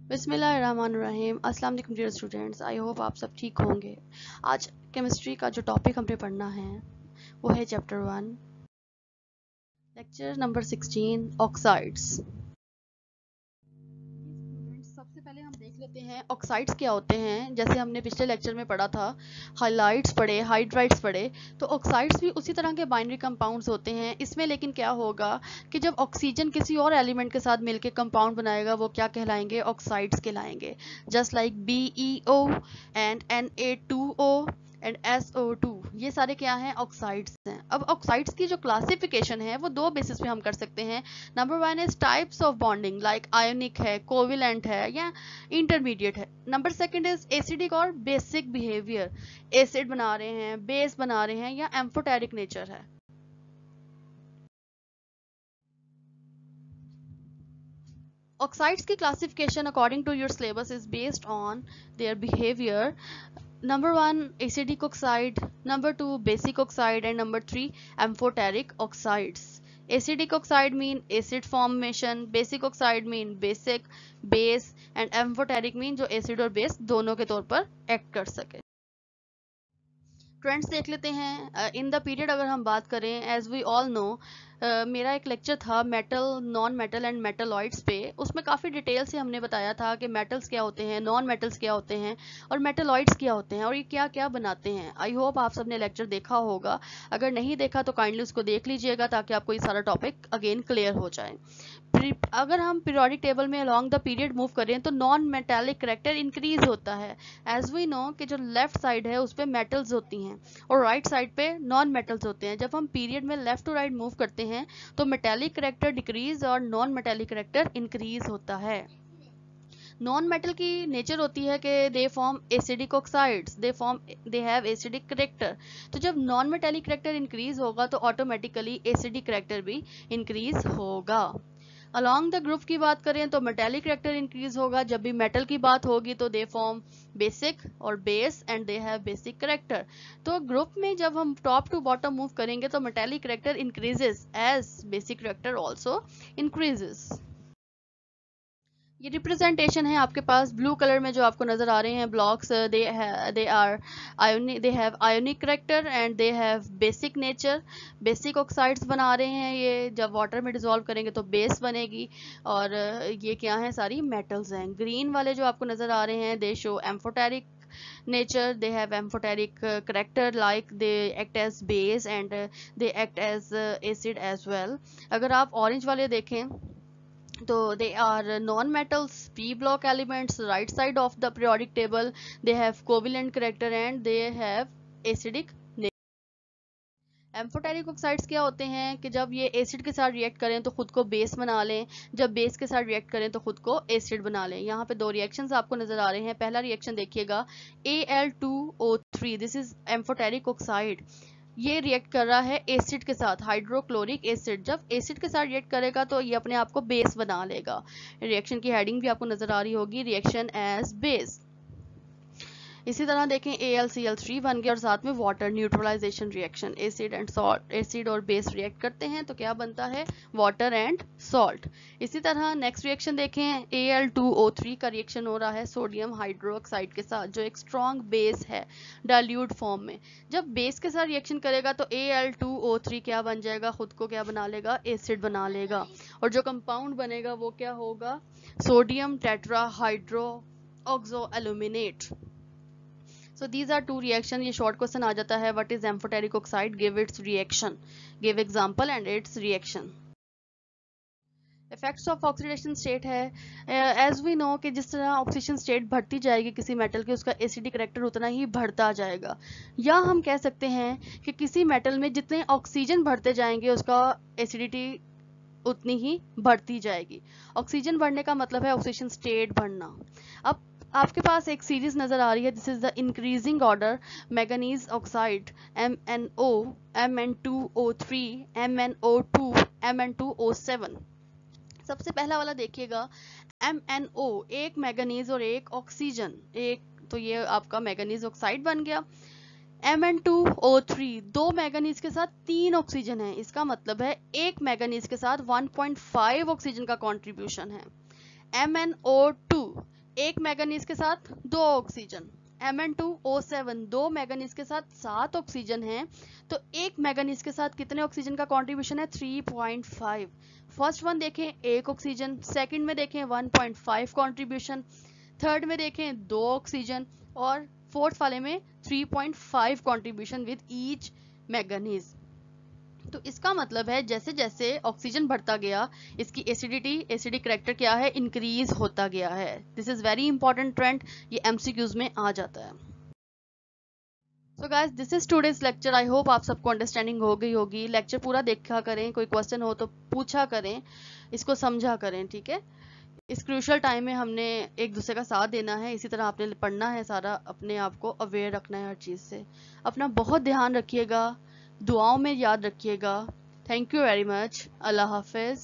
बिस्मिल्लाहिर्रहमानिर्रहीम। अस्सलाम वालेकुम डियर स्टूडेंट्स, आई होप आप सब ठीक होंगे। आज केमिस्ट्री का जो टॉपिक हमने पढ़ना है वो है चैप्टर 1, लेक्चर नंबर 16, ऑक्साइड्स। सबसे पहले हम देख लेते हैं ऑक्साइड्स क्या होते हैं। जैसे हमने पिछले लेक्चर में पढ़ा था, हाइलाइट्स पढ़े, हाइड्राइड्स पढ़े, तो ऑक्साइड्स भी उसी तरह के बाइनरी कंपाउंड्स होते हैं। इसमें लेकिन क्या होगा कि जब ऑक्सीजन किसी और एलिमेंट के साथ मिलकर कंपाउंड बनाएगा वो क्या कहलाएंगे? ऑक्साइड्स कहलाएंगे। Just like BeO and Na2O and SO2, ये सारे क्या हैं? ऑक्साइड्स हैं। अब ऑक्साइड्स की जो क्लासिफिकेशन है वो दो बेसिस पे हम कर सकते हैं। Number 1 is types of bonding, like ionic है, कोविलेंट है या इंटरमीडिएट है। नंबर 2 इज एसिडिक और बेसिक बिहेवियर, एसिड बना रहे हैं, बेस बना रहे हैं या एम्फोटेरिक नेचर है। ऑक्साइड्स की classification according to your syllabus is based on their behaviour. Number 1 acidic oxide, number 2 basic oxide and number 3 amphoteric oxides. Acidic oxide mean acid formation, basic oxide mean basic, base and amphoteric mean जो acid और base दोनों के तौर पर act कर सके। Trends देख लेते हैं। इन द पीरियड अगर हम बात करें, एज वी ऑल नो, मेरा एक लेक्चर था metal, non metal and metalloids पे। उसमें काफ़ी डिटेल से हमने बताया था कि मेटल्स क्या होते हैं, नॉन मेटल्स क्या होते हैं और मेटलॉइड्स क्या होते हैं और ये क्या क्या बनाते हैं। आई होप आप सबने लेक्चर देखा होगा। अगर नहीं देखा तो काइंडली उसको देख लीजिएगा ताकि आपको ये सारा टॉपिक अगेन क्लियर हो जाए। अगर हम पीरियोडिक टेबल में अलोंग द पीरियड मूव करें तो नॉन मेटालिक करेक्टर इंक्रीज होता है। एज वी नो कि जो लेफ्ट साइड है उस पर मेटल्स होती हैं और राइट साइड पे नॉन मेटल्स होते हैं। जब हम पीरियड में लेफ्ट टू राइट मूव करते हैं तो मेटालिक करेक्टर डिक्रीज और नॉन मेटालिक करेक्टर इंक्रीज होता है। नॉन मेटल की नेचर होती है कि they form acidic oxides, they have acidic character. तो जब नॉन मेटालिक करेक्टर इंक्रीज होगा तो ऑटोमेटिकली एसिडिक करेक्टर भी इंक्रीज होगा। अलोंग द ग्रुप की बात करें तो मेटालिक करेक्टर इंक्रीज होगा। जब भी मेटल की बात होगी तो दे फॉर्म बेसिक और base and they have basic character. तो ग्रुप में जब हम टॉप टू बॉटम मूव करेंगे तो metallic character increases as basic character also increases. ये रिप्रेजेंटेशन है आपके पास ब्लू कलर में जो आपको नजर आ रहे हैं blocks. They have ionic character and they have basic nature. Basic oxides बना रहे हैं ये, जब वाटर में डिसॉल्व करेंगे तो बेस बनेगी। और ये क्या है? सारी मेटल्स हैं। ग्रीन वाले जो आपको नजर आ रहे हैं दे show amphoteric nature, they have amphoteric character, like they act as base and they act as acid as well. अगर आप ऑरेंज वाले देखें तो they are non-metals, p block elements, right side of the periodic table. They have covalent character and they have acidic nature. Amphoteric oxides क्या होते हैं कि जब ये एसिड के साथ रिएक्ट करें तो खुद को बेस बना लें, जब बेस के साथ रिएक्ट करें तो खुद को एसिड बना लें। यहाँ पे दो रिएक्शंस आपको नजर आ रहे हैं। पहला रिएक्शन देखिएगा, Al2O3, this is amphoteric oxide. ये रिएक्ट कर रहा है एसिड के साथ, हाइड्रोक्लोरिक एसिड। जब एसिड के साथ रिएक्ट करेगा तो ये अपने आप को बेस बना लेगा। रिएक्शन की हेडिंग भी आपको नजर आ रही होगी, रिएक्शन एज बेस। इसी तरह देखें AlCl3 बन गया और साथ में water, neutralisation reaction. Acid and salt, acid और बेस रिएक्ट करते हैं तो क्या बनता है? Water and salt. इसी तरह नेक्स्ट रिएक्शन देखें, Al2O3 का रिएक्शन हो रहा है सोडियम हाइड्रोक्साइड के साथ जो एक स्ट्रॉन्ग बेस है डाइल्यूट फॉर्म में। जब बेस के साथ रिएक्शन करेगा तो Al2O3 क्या बन जाएगा? खुद को क्या बना लेगा? एसिड बना लेगा। और जो कंपाउंड बनेगा वो क्या होगा? Sodium tetrahydroxo aluminate. So these are two reaction. ये short question आ जाता है, what is amphoteric oxide? Give its reaction, give example and its reaction. Effects of oxidation state है, as we know कि जिस तरह ऑक्सीडेशन स्टेट बढ़ती जाएगी किसी मेटल की, उसका एसिडिक करेक्टर उतना ही बढ़ता जाएगा। या हम कह सकते हैं कि किसी मेटल में जितने ऑक्सीजन बढ़ते जाएंगे उसका एसिडिटी उतनी ही बढ़ती जाएगी। ऑक्सीजन बढ़ने का मतलब है ऑक्सीडेशन स्टेट बढ़ना। अब आपके पास एक सीरीज नजर आ रही है, this is the increasing order manganese oxide MnO, Mn2O3, MnO2, Mn2O7। सबसे पहला वाला देखिएगा, MnO, एक मैंगनीज और एक ऑक्सीजन, एक तो ये आपका मैंगनीज ऑक्साइड बन गया। Mn2O3, दो मैंगनीज के साथ 3 ऑक्सीजन है, इसका मतलब है एक मैंगनीज के साथ 1.5 ऑक्सीजन का कॉन्ट्रीब्यूशन है। MnO2, एक मैंगनीज के साथ 2 ऑक्सीजन, Mn2O7 2 मैंगनीज के साथ 7 ऑक्सीजन है, तो एक मैंगनीज के साथ कितने ऑक्सीजन का कंट्रीब्यूशन है 3.5। फर्स्ट वन देखें 1 ऑक्सीजन, सेकंड में देखें 1.5 कंट्रीब्यूशन, थर्ड में देखें 2 ऑक्सीजन और फोर्थ वाले में 3.5 कंट्रीब्यूशन विद ईच मैंगनीज। तो इसका मतलब है जैसे जैसे ऑक्सीजन बढ़ता गया इसकी एसिडिक करेक्टर क्या है, इंक्रीज होता गया है। This is very important trend, ये एमसीक्यूज में आ जाता है। So guys this is today's lecture. I hope आप सबको अंडरस्टैंडिंग हो गई होगी। लेक्चर पूरा देखा करें, कोई क्वेश्चन हो तो पूछा करें, इसको समझा करें, ठीक है। इस क्रूशल टाइम में हमने एक दूसरे का साथ देना है, इसी तरह आपने पढ़ना है सारा, अपने आप को अवेयर रखना है हर चीज़ से। अपना बहुत ध्यान रखिएगा, दुआओं में याद रखिएगा। Thank you very much. Allah हाफिज़।